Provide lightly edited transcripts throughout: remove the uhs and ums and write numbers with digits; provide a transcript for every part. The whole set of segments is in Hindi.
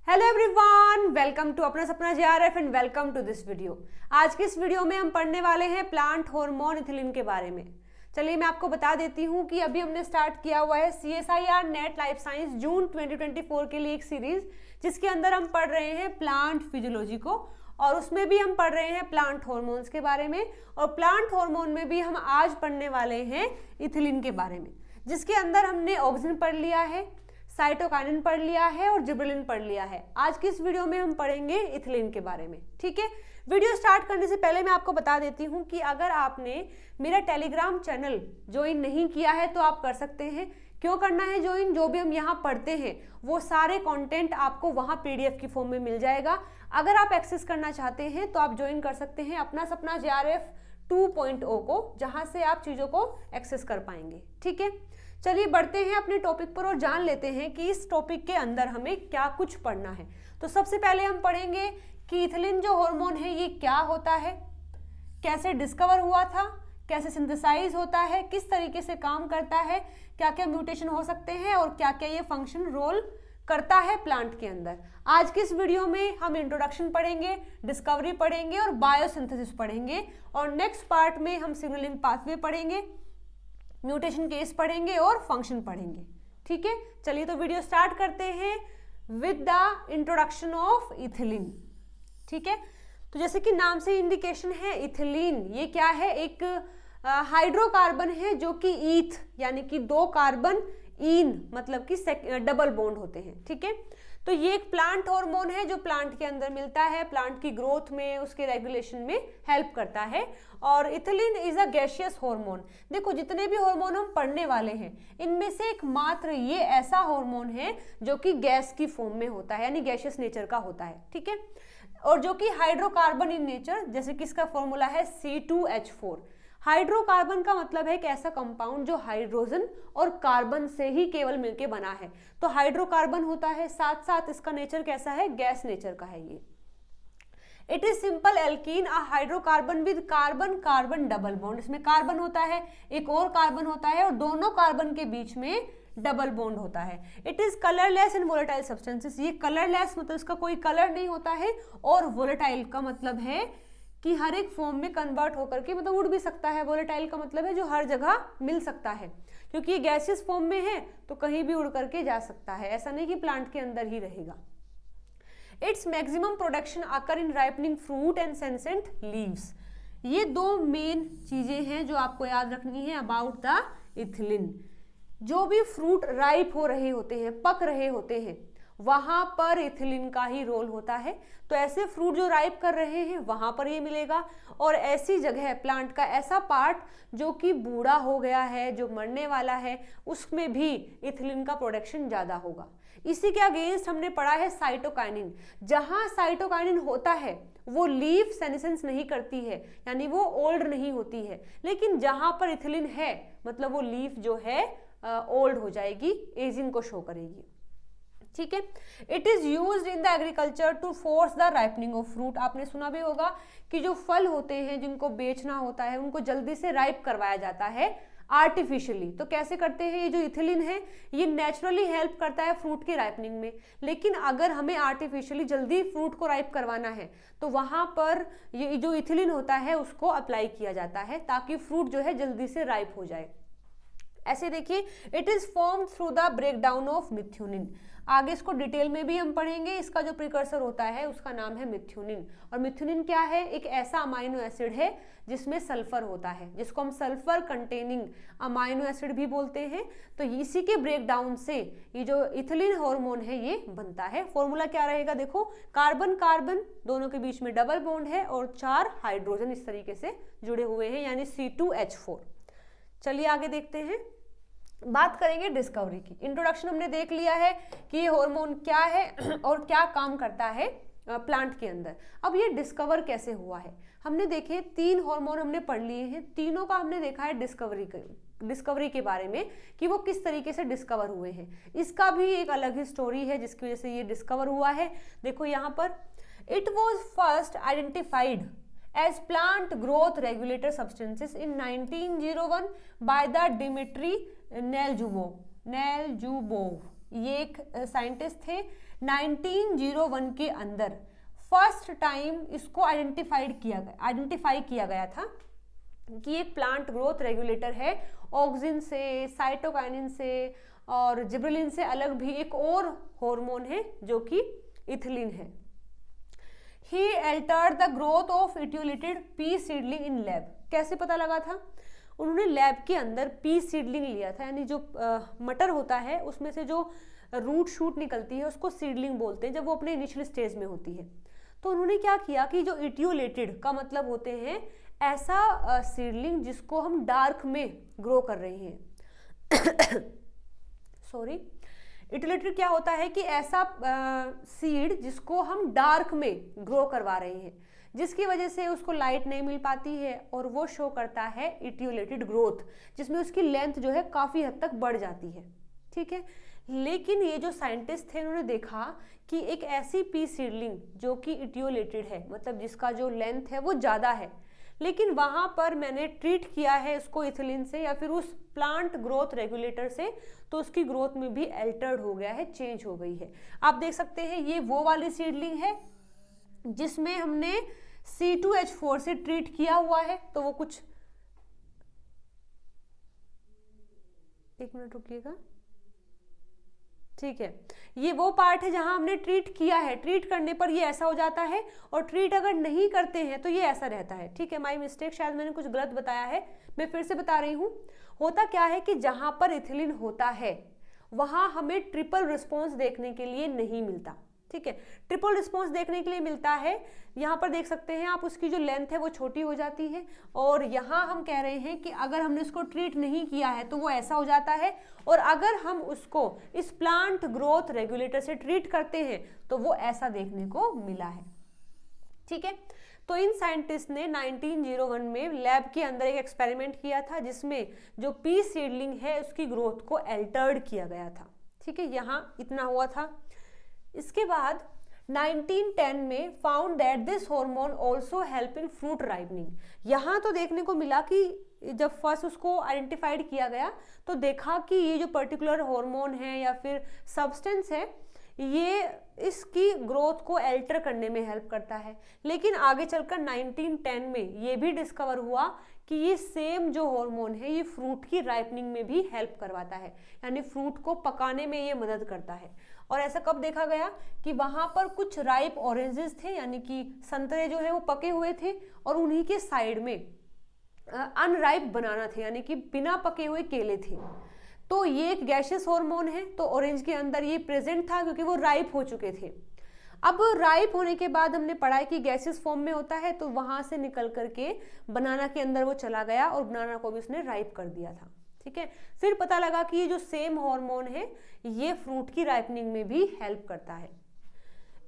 हेलो एवरीवन, वेलकम टू अपना सपना JRF and welcome to this video. आज की इस वीडियो में हम पढ़ने वाले हैं प्लांट हार्मोन इथिलीन के बारे में। चलिए मैं आपको बता देती हूँ कि अभी हमने स्टार्ट किया हुआ है CSIR नेट लाइफ साइंस जून 2024 के लिए एक सीरीज, जिसके अंदर हम पढ़ रहे हैं प्लांट फिजियोलॉजी को, और उसमें भी हम पढ़ रहे हैं प्लांट हार्मोन्स के बारे में, और प्लांट हार्मोन में भी हम आज पढ़ने वाले हैं इथिलीन के बारे में, जिसके अंदर हमने ऑक्सिन पढ़ लिया है, साइटोकाइनिन पढ़ लिया है और जिबरेलिन पढ़ लिया है। आज की इस वीडियो में हम पढ़ेंगे इथिलीन के बारे में। ठीक है, वीडियो स्टार्ट करने से पहले मैं आपको बता देती हूँ कि अगर आपने मेरा टेलीग्राम चैनल ज्वाइन नहीं किया है तो आप कर सकते हैं। क्यों करना है ज्वाइन? जो भी हम यहाँ पढ़ते हैं वो सारे कंटेंट आपको वहाँ PDF की फॉर्म में मिल जाएगा। अगर आप एक्सेस करना चाहते हैं तो आप ज्वाइन कर सकते हैं अपना सपना JRF 2.0 को, जहाँ से आप चीज़ों को एक्सेस कर पाएंगे। ठीक है, चलिए बढ़ते हैं अपने टॉपिक पर और जान लेते हैं कि इस टॉपिक के अंदर हमें क्या कुछ पढ़ना है। तो सबसे पहले हम पढ़ेंगे कि इथिलीन जो हार्मोन है ये क्या होता है, कैसे डिस्कवर हुआ था, कैसे सिंथेसाइज होता है, किस तरीके से काम करता है, क्या क्या म्यूटेशन हो सकते हैं और क्या क्या ये फंक्शन रोल करता है प्लांट के अंदर। आज की इस वीडियो में हम इंट्रोडक्शन पढ़ेंगे, डिस्कवरी पढ़ेंगे और बायोसिंथेसिस पढ़ेंगे, और नेक्स्ट पार्ट में हम सिग्नलिंग पाथवे पढ़ेंगे, म्यूटेशन केस पढ़ेंगे और फंक्शन पढ़ेंगे। ठीक है, चलिए तो वीडियो स्टार्ट करते हैं with the introduction of ethylene. ठीक है, तो जैसे कि नाम से इंडिकेशन है, इथिलीन ये क्या है? एक हाइड्रोकार्बन है जो कि ईथ यानी कि दो कार्बन ईन मतलब कि डबल बॉन्ड होते हैं। ठीक है, तो ये एक प्लांट हार्मोन है जो प्लांट के अंदर मिलता है, प्लांट की ग्रोथ में, उसके रेगुलेशन में हेल्प करता है। और ethylene is a gaseous hormone. देखो जितने भी हार्मोन हम पढ़ने वाले हैं इनमें से एकमात्र ये ऐसा हार्मोन है जो कि गैस की फॉर्म में होता है, यानी गैसियस नेचर का होता है। ठीक है, और जो कि हाइड्रोकार्बन इन नेचर, जैसे कि इसका फॉर्मूला है C2H4। हाइड्रोकार्बन का मतलब है एक ऐसा कंपाउंड जो हाइड्रोजन और कार्बन से ही केवल मिलके बना है, तो हाइड्रोकार्बन होता है। साथ साथ इसका नेचर कैसा है? गैस नेचर का है ये। It is simple alkene, a hydrocarbon with carbon carbon double bond. इसमें कार्बन होता है, एक और कार्बन होता है, और दोनों कार्बन के बीच में डबल बॉन्ड होता है। It is colourless and volatile substances. ये कलरलेस मतलब इसका कोई कलर नहीं होता है, और वोलेटाइल का मतलब है कि हर एक फॉर्म में कन्वर्ट होकर के मतलब उड़ भी सकता है। वोलेटाइल का मतलब है जो हर जगह मिल सकता है, क्योंकि ये गैसियस फॉर्म में है तो कहीं भी उड़ करके जा सकता है, ऐसा नहीं कि प्लांट के अंदर ही रहेगा। It's maximum production occur in ripening fruit and senescent leaves. ये दो मेन चीजें हैं जो आपको याद रखनी है अबाउट द इथिलीन। जो भी फ्रूट राइप हो रहे होते हैं, पक रहे होते हैं, वहां पर इथिलीन का ही रोल होता है। तो ऐसे फ्रूट जो राइप कर रहे हैं वहां पर ये मिलेगा, और ऐसी जगह प्लांट का ऐसा पार्ट जो कि बूढ़ा हो गया है, जो मरने वाला है, उसमें भी इथिलीन का प्रोडक्शन ज्यादा होगा। इसी के अगेंस्ट हमने पढ़ा है साइटोकाइनिन। जहां साइटोकाइनिन होता है वो लीफ सेनेसेंस नहीं करती है, यानी वो ओल्ड नहीं होती है, लेकिन जहां पर इथिलीन है मतलब वो लीफ जो है ओल्ड हो जाएगी, एजिंग को शो करेगी। ठीक है, it is used in the agriculture to force the ripening of fruit. आपने सुना भी होगा कि जो फल होते हैं जिनको बेचना होता है उनको जल्दी से राइप करवाया जाता है आर्टिफिशियली। तो कैसे करते हैं? ये जो इथिलीन है ये नेचुरली हेल्प करता है फ्रूट की राइपनिंग में, लेकिन अगर हमें आर्टिफिशियली जल्दी फ्रूट को राइप करवाना है तो वहां पर ये जो इथिलीन होता है उसको अप्लाई किया जाता है ताकि फ्रूट जो है जल्दी से राइप हो जाए। ऐसे देखिए, it is form through the breakdown of methionine. आगे इसको डिटेल में भी हम पढ़ेंगे। इसका जो प्रिकर्सर होता है उसका नाम है मिथ्योनिन। और मिथ्योनिन क्या है? एक ऐसा अमाइनो एसिड है जिसमें सल्फर होता है, जिसको हम सल्फर कंटेनिंग अमाइनो एसिड भी बोलते हैं। तो इसी के ब्रेकडाउन से ये जो इथिलीन हार्मोन है ये बनता है। फॉर्मूला क्या रहेगा? देखो, कार्बन कार्बन दोनों के बीच में डबल बॉन्ड है और 4 हाइड्रोजन इस तरीके से जुड़े हुए हैं, यानी C2H4। चलिए आगे देखते हैं, बात करेंगे डिस्कवरी की। इंट्रोडक्शन हमने देख लिया है कि ये हार्मोन क्या है और क्या काम करता है प्लांट के अंदर। अब ये डिस्कवर कैसे हुआ है? हमने देखे 3 हार्मोन हमने पढ़ लिए हैं, तीनों का हमने देखा है डिस्कवरी के बारे में कि वो किस तरीके से डिस्कवर हुए हैं। इसका भी एक अलग ही स्टोरी है जिसकी वजह से ये डिस्कवर हुआ है। देखो यहाँ पर, it was first identified as plant growth regulator substances in 1901 by the Dmitry Neljubov। ये एक साइंटिस्ट थे, 1901 के अंदर फर्स्ट टाइम इसको आइडेंटिफाई किया गया था कि एक प्लांट ग्रोथ रेगुलेटर है। ऑक्सिन से, साइटोकाइनिन से और जिबरेलिन से अलग भी एक और हार्मोन है जो कि इथिलीन है। He altered the growth of etiolated pea seedling in lab। कैसे पता लगा था? उन्होंने लैब के अंदर पी सीडलिंग लिया था, यानी जो मटर होता है उसमें से जो रूट शूट निकलती है उसको सीडलिंग बोलते हैं जब वो अपने इनिशियल स्टेज में होती है। तो उन्होंने क्या किया कि जो इटियोलेटेड का मतलब होते हैं ऐसा सीडलिंग जिसको हम डार्क में ग्रो कर रहे हैं सॉरी, इटियोलेटेड क्या होता है कि ऐसा सीड जिसको हम डार्क में ग्रो करवा रहे हैं, जिसकी वजह से उसको लाइट नहीं मिल पाती है और वो शो करता है इटियोलेटेड ग्रोथ, जिसमें उसकी लेंथ जो है काफ़ी हद तक बढ़ जाती है। ठीक है, लेकिन ये जो साइंटिस्ट थे उन्होंने देखा कि एक ऐसी पी सीडलिंग जो कि इटियोलेटेड है, मतलब जिसका जो लेंथ है वो ज़्यादा है, लेकिन वहाँ पर मैंने ट्रीट किया है उसको इथिलीन से या फिर उस प्लांट ग्रोथ रेगुलेटर से, तो उसकी ग्रोथ में भी अल्टर्ड हो गया है, चेंज हो गई है। आप देख सकते हैं ये वो वाली सीडलिंग है जिसमें हमने C2H4 से ट्रीट किया हुआ है। तो वो कुछ, एक मिनट रुकिएगा, ठीक है, ये वो पार्ट है जहां हमने ट्रीट किया है। ट्रीट करने पर ये ऐसा हो जाता है और ट्रीट अगर नहीं करते हैं तो ये ऐसा रहता है। ठीक है, माय मिस्टेक, शायद मैंने कुछ गलत बताया है, मैं फिर से बता रही हूँ। होता क्या है कि जहां पर इथिलीन होता है वहां हमें ट्रिपल रिस्पॉन्स देखने के लिए नहीं मिलता। ठीक है, ट्रिपल रिस्पॉन्स देखने के लिए मिलता है, यहाँ पर देख सकते हैं आप, उसकी जो लेंथ है वो छोटी हो जाती है। और यहाँ हम कह रहे हैं कि अगर हमने इसको ट्रीट नहीं किया है तो वो ऐसा हो जाता है, और अगर हम उसको इस प्लांट ग्रोथ रेगुलेटर से ट्रीट करते हैं तो वो ऐसा देखने को मिला है। ठीक है, तो इन साइंटिस्ट ने 1901 में लैब के अंदर एक एक्सपेरिमेंट किया था जिसमें जो पी सीडलिंग है उसकी ग्रोथ को अल्टर्ड किया गया था। ठीक है, यहाँ इतना हुआ था। इसके बाद 1910 में found that this hormone also help in fruit ripening. यहाँ तो देखने को मिला कि जब फर्स्ट उसको आइडेंटिफाइड किया गया तो देखा कि ये जो पर्टिकुलर हार्मोन है या फिर सब्सटेंस है ये इसकी ग्रोथ को अल्टर करने में हेल्प करता है। लेकिन आगे चलकर 1910 में ये भी डिस्कवर हुआ कि ये सेम जो हार्मोन है ये फ्रूट की राइपनिंग में भी हेल्प करवाता है, यानी फ्रूट को पकाने में ये मदद करता है। और ऐसा कब देखा गया कि वहां पर कुछ राइप ऑरेंजेस थे, यानी कि संतरे जो है वो पके हुए थे, और उन्हीं के साइड में अनराइप बनाना थे, यानी कि बिना पके हुए केले थे। तो ये एक गैसियस हार्मोन है, तो ऑरेंज के अंदर ये प्रेजेंट था क्योंकि वो राइप हो चुके थे। अब राइप होने के बाद हमने पढ़ा कि गैसियस फॉर्म में होता है, तो वहां से निकल करके बनाना के अंदर वो चला गया और बनाना को भी उसने राइप कर दिया था। ठीक है, फिर पता लगा कि ये जो सेम हार्मोन है ये फ्रूट की राइपनिंग में भी हेल्प करता है।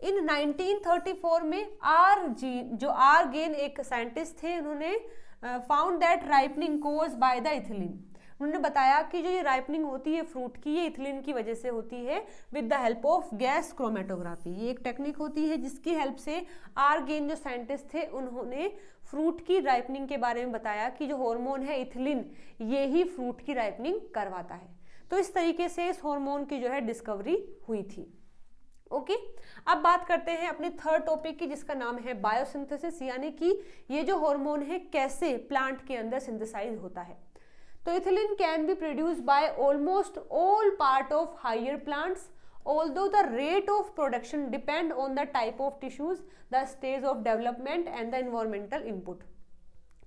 इन 1934 में आर गेन एक साइंटिस्ट थे, उन्होंने found that ripening cause by the ethylene. उन्होंने बताया कि जो ये राइपनिंग होती है फ्रूट की ये इथिलीन की वजह से होती है with the help of gas chromatography. ये एक टेक्निक होती है जिसकी हेल्प से आर गेन जो साइंटिस्ट थे उन्होंने फ्रूट की राइपनिंग के बारे में बताया कि जो हार्मोन है इथिलीन ये ही फ्रूट की राइपनिंग करवाता है। तो इस तरीके से इस हार्मोन की जो है डिस्कवरी हुई थी। ओके, अब बात करते हैं अपने थर्ड टॉपिक की जिसका नाम है बायोसिंथेसिस, यानी कि ये जो हार्मोन है कैसे प्लांट के अंदर सिंथेसाइज होता है। तो ethylene can be produced by almost all part of higher plants, although the rate of production depend on the type of tissues, the stage of development and the environmental input।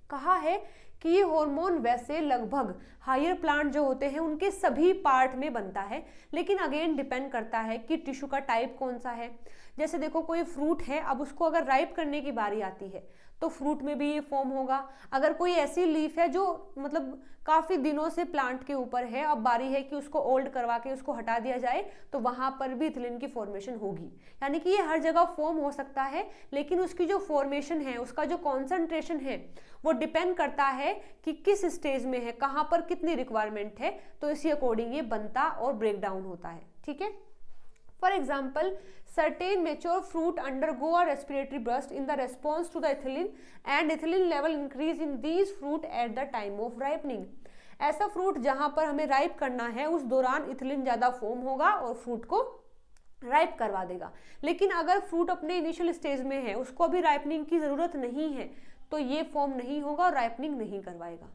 कहा है कि ये हार्मोन वैसे लगभग हायर प्लांट जो होते हैं उनके सभी पार्ट में बनता है, लेकिन अगेन डिपेंड करता है कि टिश्यू का टाइप कौन सा है। जैसे देखो कोई फ्रूट है, अब उसको अगर राइप करने की बारी आती है तो फ्रूट में भी ये फॉर्म होगा। अगर कोई ऐसी लीफ है जो मतलब काफ़ी दिनों से प्लांट के ऊपर है, अब बारी है कि उसको ओल्ड करवा के उसको हटा दिया जाए, तो वहाँ पर भी इथिलीन की फॉर्मेशन होगी। यानी कि ये हर जगह फॉर्म हो सकता है, लेकिन उसकी जो फॉर्मेशन है, उसका जो कॉन्सेंट्रेशन है, वो डिपेंड करता है कि किस स्टेज में है, कहाँ पर कितनी रिक्वायरमेंट है, तो इसी अकॉर्डिंग ये बनता और ब्रेक डाउन होता है। ठीक है, for example certain mature fruit undergo a respiratory burst in the response to the ethylene, and ethylene level increase in these fruit at the time of ripening। ऐसा फ्रूट जहां पर हमें राइप करना है उस दौरान इथिलीन ज़्यादा फॉर्म होगा और फ्रूट को राइप करवा देगा। लेकिन अगर फ्रूट अपने इनिशियल स्टेज में है, उसको अभी राइपनिंग की ज़रूरत नहीं है, तो ये फॉर्म नहीं होगा और राइपनिंग नहीं करवाएगा।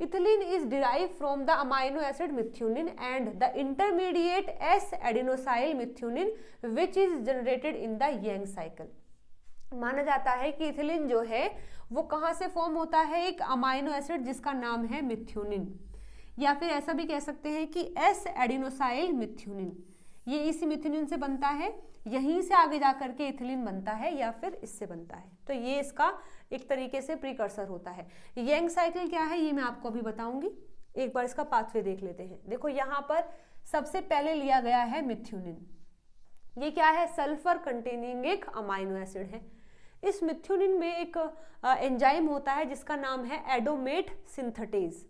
Ethylene is derived from the amino acid methionine and the intermediate S adenosyl methionine which is generated in the young cycle. माना जाता है कि इथिलीन जो है वो कहाँ से फॉर्म होता है, एक अमाइनो एसिड जिसका नाम है मिथ्योनिन, या फिर ऐसा भी कह सकते हैं कि एस एडिनोसाइल मिथ्योनिन। ये इसी मिथ्योनिन से बनता है, यहीं से आगे जाकर के इथिलीन बनता है या फिर इससे बनता है। तो ये इसका एक तरीके से प्रीकर्सर होता है। यंग साइकिल क्या है ये मैं आपको अभी बताऊंगी। एक बार इसका पाथवे देख लेते हैं। देखो यहाँ पर सबसे पहले लिया गया है मिथ्योनिन। ये क्या है, सल्फर कंटेनिंग एक अमाइनो एसिड है। इस मिथ्योनिन में एक एंजाइम होता है जिसका नाम है एडोमेट सिंथेटेज।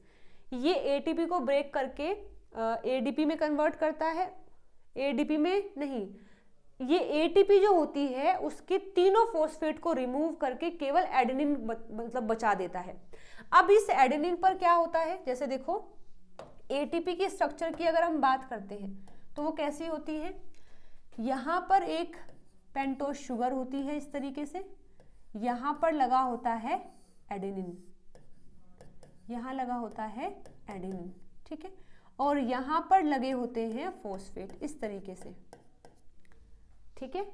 ये एटीपी को ब्रेक करके एडीपी में कन्वर्ट करता है। एडीपी में नहीं, ये एटीपी जो होती है उसके तीनों फॉस्फेट को रिमूव करके केवल एडेनिन मतलब बचा देता है। अब इस एडेनिन पर क्या होता है, जैसे देखो एटीपी की स्ट्रक्चर की अगर हम बात करते हैं तो वो कैसी होती है, यहाँ पर एक पेंटोज शुगर होती है इस तरीके से, यहाँ पर लगा होता है एडेनिन, यहाँ लगा होता है एडेनिन, ठीक है, और यहाँ पर लगे होते हैं फॉस्फेट इस तरीके से, ठीक है।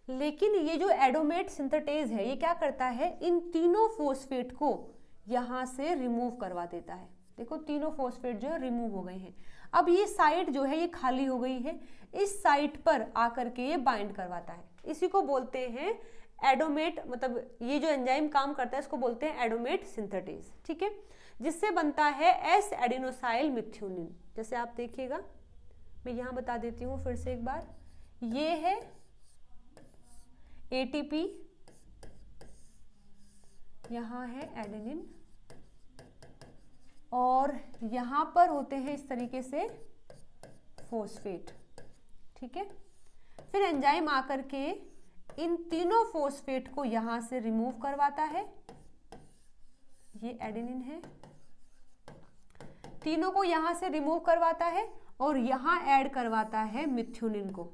लेकिन ये जो एडोमेट सिंथेटेज है ये क्या करता है, इन तीनों फॉस्फेट को यहाँ से रिमूव करवा देता है। देखो तीनों फॉस्फेट जो है रिमूव हो गए हैं। अब ये साइट जो है ये खाली हो गई है, इस साइट पर आकर के ये बाइंड करवाता है। इसी को बोलते हैं एडोमेट, मतलब ये जो एंजाइम काम करता है इसको बोलते हैं एडोमेट सिंथेटेज, ठीक है, जिससे बनता है एस एडिनोसाइल मिथ्योनिन। जैसे आप देखिएगा, मैं यहाँ बता देती हूँ फिर से एक बार, ये है एटीपी, यहाँ है एडेनिन, और यहाँ पर होते हैं इस तरीके से फॉस्फेट, ठीक है। फिर एंजाइम आकर के इन तीनों फॉस्फेट को यहाँ से रिमूव करवाता है, ये एडेनिन है, तीनों को यहाँ से रिमूव करवाता है और यहाँ ऐड करवाता है मिथ्योनिन को,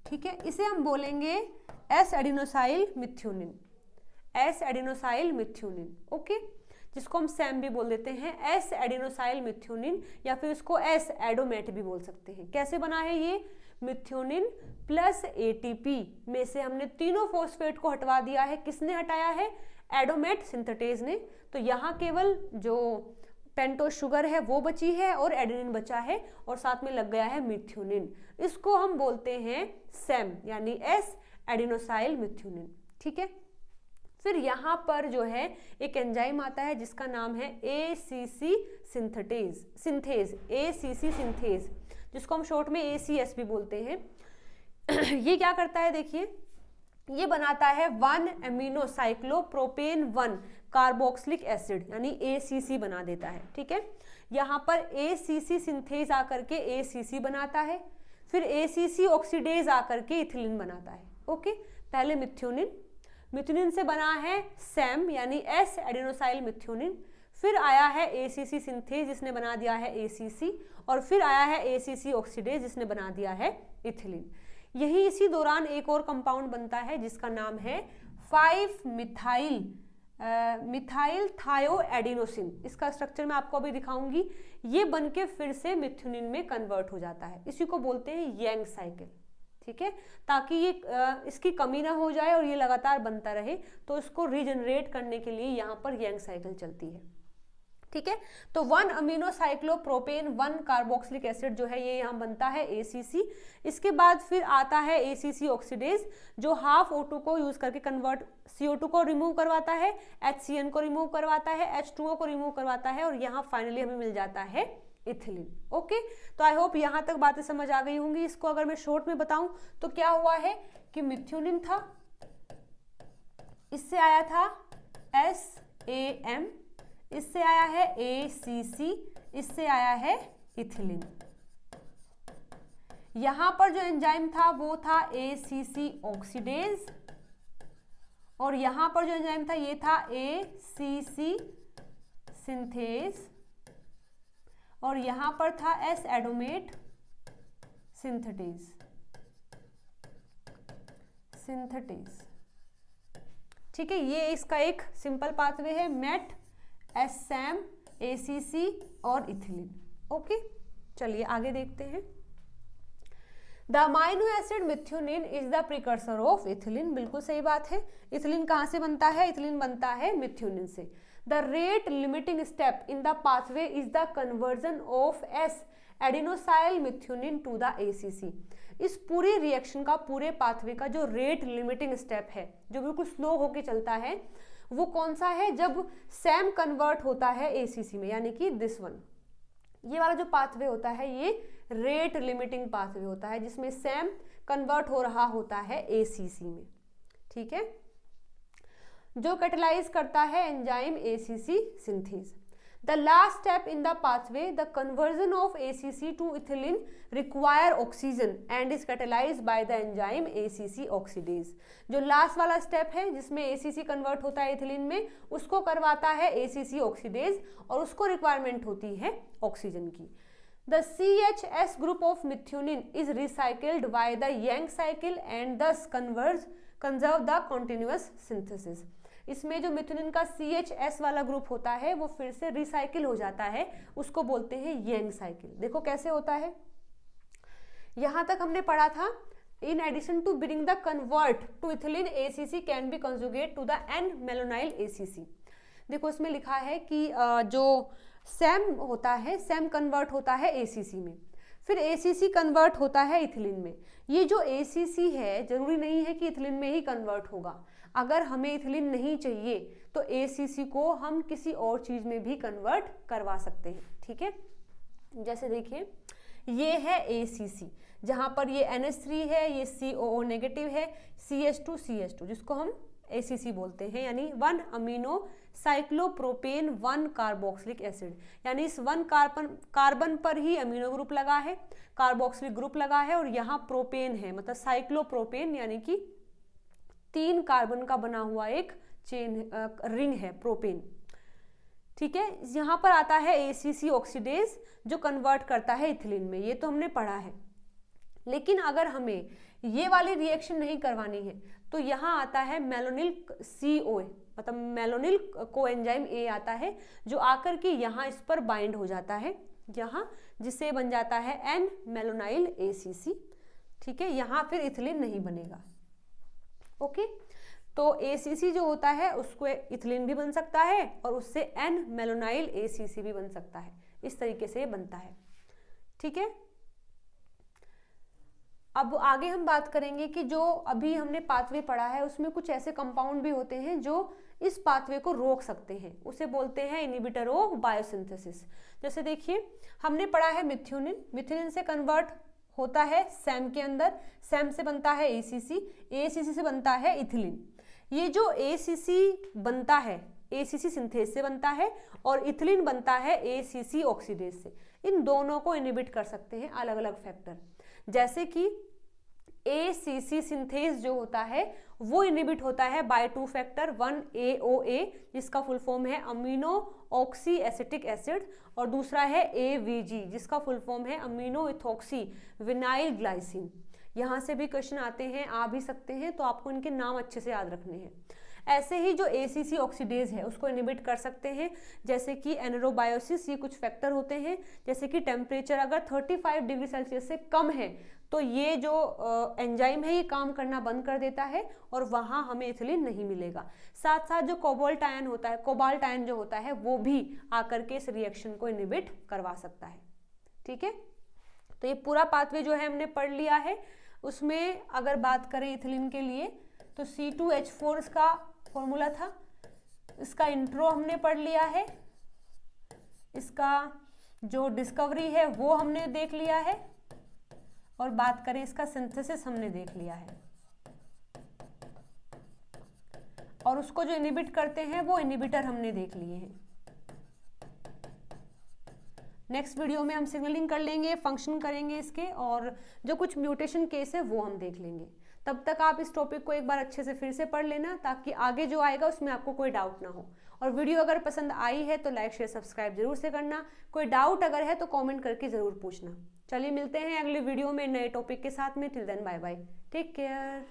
ठीक है। इसे हम बोलेंगे S adenosyl methionine, S adenosyl methionine, okay, जिसको हम सैम भी बोल देते हैं, एस एडिनोसाइल मिथ्योनिन, या फिर इसको एस एडोमेट भी बोल सकते हैं। कैसे बना है ये, मिथ्योनिन प्लस एटीपी में से हमने तीनों फॉस्फेट को हटवा दिया है। किसने हटाया है, एडोमेट सिंथेटेज ने। तो यहाँ केवल जो पेंटोज शुगर है वो बची है और एडेनिन बचा है और साथ में लग गया है मिथ्योनिन। इसको हम बोलते हैं सैम, यानी एस एडिनोसाइल मिथ्योनिन, ठीक है। फिर यहाँ पर जो है एक एंजाइम आता है जिसका नाम है एसीसी सिंथेज, एसीसी सिंथेज, जिसको हम शॉर्ट में एसीएस भी बोलते हैं। ये क्या करता है, देखिए ये बनाता है 1 एमिनो साइक्लोप्रोपेन 1 कार्बोक्सिलिक एसिड, यानी एसीसी बना देता है, ठीक है। यहाँ पर एसीसी सिंथेज आकर के एसीसी बनाता है, फिर एसीसी ऑक्सीडेज आकर के इथिलीन बनाता है, ओके। पहले मिथ्योनिन से बना है सैम यानी एस एडिनोसाइल मिथ्योनिन, फिर आया है एसीसी सिंथेज जिसने बना दिया है एसीसी, और फिर आया है एसीसी ऑक्सीडेज जिसने बना दिया है इथिलीन। यही इसी दौरान एक और कंपाउंड बनता है जिसका नाम है 5-मिथाइल थायोएडिनोसिन। इसका स्ट्रक्चर मैं आपको अभी दिखाऊंगी। ये बनके फिर से मिथ्योनिन में कन्वर्ट हो जाता है। इसी को बोलते हैं यंग साइकिल, ठीक है, ताकि ये इसकी कमी ना हो जाए और ये लगातार बनता रहे, तो इसको रीजनरेट करने के लिए यहाँ पर यंग साइकिल चलती है, ठीक है। तो 1 अमीनो साइक्लोप्रोपेन 1 कार्बोक्सिलिक एसिड जो है ये यहाँ बनता है एसीसी। इसके बाद फिर आता है एसीसी ऑक्सीडेज जो हाफ O2 को यूज करके कन्वर्ट CO2 को रिमूव करवाता है, HCN को रिमूव करवाता है, H2O को रिमूव करवाता है, और यहाँ फाइनली हमें मिल जाता है इथिलीन, ओके। तो आई होप यहाँ तक बातें समझ आ गई होंगी। इसको अगर मैं शॉर्ट में बताऊं तो क्या हुआ है कि मिथ्योनिन था, इससे आया था SAM, इससे आया है ACC, इससे आया है इथिलीन। यहां पर जो एंजाइम था वो था ACC ऑक्सीडेज, और यहां पर जो एंजाइम था ये था ACC सिंथेज, और यहां पर था एस एडोमेट सिंथेटेज। ठीक है, ये इसका एक सिंपल पाथवे है, मेट, एस सैम, एसीसी और इथिलीन। ओके, चलिए आगे देखते हैं। The amino acid methionine is the precursor of ethylene. बिल्कुल सही बात है। इथिलीन कहाँ से बनता है? इथिलीन बनता है मिथ्योनिन से। The rate limiting step in the pathway is the conversion of S adenosyl methionine to the ACC. इस पूरे रिएक्शन का, पूरे पाथवे का जो रेट लिमिटिंग स्टेप है, जो बिल्कुल स्लो होके चलता है, वो कौन सा है? जब सैम कन्वर्ट होता है एसीसी में, यानी कि दिस वन, ये वाला जो पाथवे होता है ये रेट लिमिटिंग पाथवे होता है, जिसमें सैम कन्वर्ट हो रहा होता है एसीसी में। ठीक है, जो कैटेलाइज करता है enzyme ACC synthase. The last step in the pathway, the conversion of ACC to ethylene require oxygen and is catalysed by the enzyme ACC oxidase. जो लास्ट वाला स्टेप है जिसमें एसीसी कन्वर्ट होता है इथिलीन में, उसको करवाता है एसीसी ऑक्सीडेज और उसको रिक्वायरमेंट होती है ऑक्सीजन की। The CHS group of methionine is recycled by the Yang cycle and thus conserve the continuous synthesis। इसमें जो मिथ्योनिन का CHS वाला ग्रुप होता है वो फिर से रिसाइकिल हो जाता है, उसको बोलते हैं यंग साइकिल। देखो कैसे होता है, यहां तक हमने पढ़ा था, in addition to bring the convert to ethylene ACC can be conjugate to the N-malonyl ACC। देखो इसमें लिखा है कि जो सैम होता है, सैम कन्वर्ट होता है एसीसी में, फिर एसीसी कन्वर्ट होता है इथिलीन में। ये जो एसीसी है जरूरी नहीं है कि इथिलीन में ही कन्वर्ट होगा। अगर हमें इथिलीन नहीं चाहिए तो एसीसी को हम किसी और चीज में भी कन्वर्ट करवा सकते हैं। ठीक है, जैसे देखिए ये है एसीसी, जहां पर ये NH3 है, ये COO नेगेटिव है, CH2 जिसको हम एसीसी बोलते हैं, यानी 1 अमीनो साइक्लोप्रोपेन 1 कार्बोक्सिलिक एसिड, यानी इस 1 कार्बन पर ही अमीनो ग्रुप लगा है, कार्बोक्सिलिक ग्रुप लगा है, और यहाँ प्रोपेन है, मतलब साइक्लोप्रोपेन यानी कि 3 कार्बन का बना हुआ एक चेन रिंग है प्रोपेन। ठीक है, यहाँ पर आता है एसीसी ऑक्सीडेज जो कन्वर्ट करता है इथिलीन में, ये तो हमने पढ़ा है। लेकिन अगर हमें ये वाली रिएक्शन नहीं करवानी है तो यहाँ आता है मेलोनिल COA, मतलब मेलोनिल कोएंजाइम A आता है, जो आकर के यहाँ इस पर बाइंड हो जाता है यहाँ, जिससे बन जाता है N मेलोनाइल ACC। ठीक है, यहाँ फिर इथिलीन नहीं बनेगा। ओके, तो ACC जो होता है उसको इथिलीन भी बन सकता है और उससे N मेलोनाइल ACC भी बन सकता है, इस तरीके से बनता है। ठीक है, अब आगे हम बात करेंगे कि जो अभी हमने पाथवे पढ़ा है उसमें कुछ ऐसे कंपाउंड भी होते हैं जो इस पाथवे को रोक सकते हैं, उसे बोलते हैं इनहिबिटर ऑफ बायोसिंथेसिस। जैसे देखिए हमने पढ़ा है मिथ्योनिन, मिथ्योनिन से कन्वर्ट होता है सैम के अंदर, सैम से बनता है ACC, ACC से बनता है इथिलीन। ये जो ACC बनता है ACC सिंथेज से बनता है और इथिलीन बनता है ACC ऑक्सीडेज से। इन दोनों को इनहिबिट कर सकते हैं अलग अलग फैक्टर, जैसे कि ACC सिंथेज जो होता है वो इनहिबिट होता है बाय 2 फैक्टर, 1-AOA जिसका फुल फॉर्म है अमीनो ऑक्सी एसिटिक एसिड, और दूसरा है AVG जिसका फुल फॉर्म है अमीनो इथॉक्सी विनाइल ग्लाइसिन। यहाँ से भी क्वेश्चन आते हैं, आ भी सकते हैं, तो आपको इनके नाम अच्छे से याद रखने हैं। ऐसे ही जो ACC ऑक्सीडेज है उसको इनहिबिट कर सकते हैं, जैसे कि एनरोबायोसिस, ये कुछ फैक्टर होते हैं, जैसे कि टेम्परेचर अगर 35 डिग्री सेल्सियस से कम है तो ये जो एंजाइम है ये काम करना बंद कर देता है और वहाँ हमें इथिलीन नहीं मिलेगा। साथ साथ जो कोबाल्ट आयन होता है, कोबाल्ट आयन जो होता है वो भी आकर के इस रिएक्शन को इनहिबिट करवा सकता है। ठीक है, तो ये पूरा पाथवे जो है हमने पढ़ लिया है। उसमें अगर बात करें इथिलीन के लिए तो C2H4 इसका फॉर्मूला था, इसका इंट्रो हमने पढ़ लिया है, इसका जो डिस्कवरी है वो हमने देख लिया है, और बात करें इसका सिंथेसिस हमने देख लिया है, और उसको जो इनहिबिट करते हैं वो इनहिबिटर हमने देख लिए हैं। नेक्स्ट वीडियो में हम सिग्नलिंग कर लेंगे, फंक्शन करेंगे इसके, और जो कुछ म्यूटेशन केस है वो हम देख लेंगे। तब तक आप इस टॉपिक को एक बार अच्छे से फिर से पढ़ लेना, ताकि आगे जो आएगा उसमें आपको कोई डाउट ना हो। और वीडियो अगर पसंद आई है तो लाइक शेयर सब्सक्राइब जरूर से करना। कोई डाउट अगर है तो कमेंट करके ज़रूर पूछना। चलिए मिलते हैं अगले वीडियो में नए टॉपिक के साथ में। Till then bye bye, take care.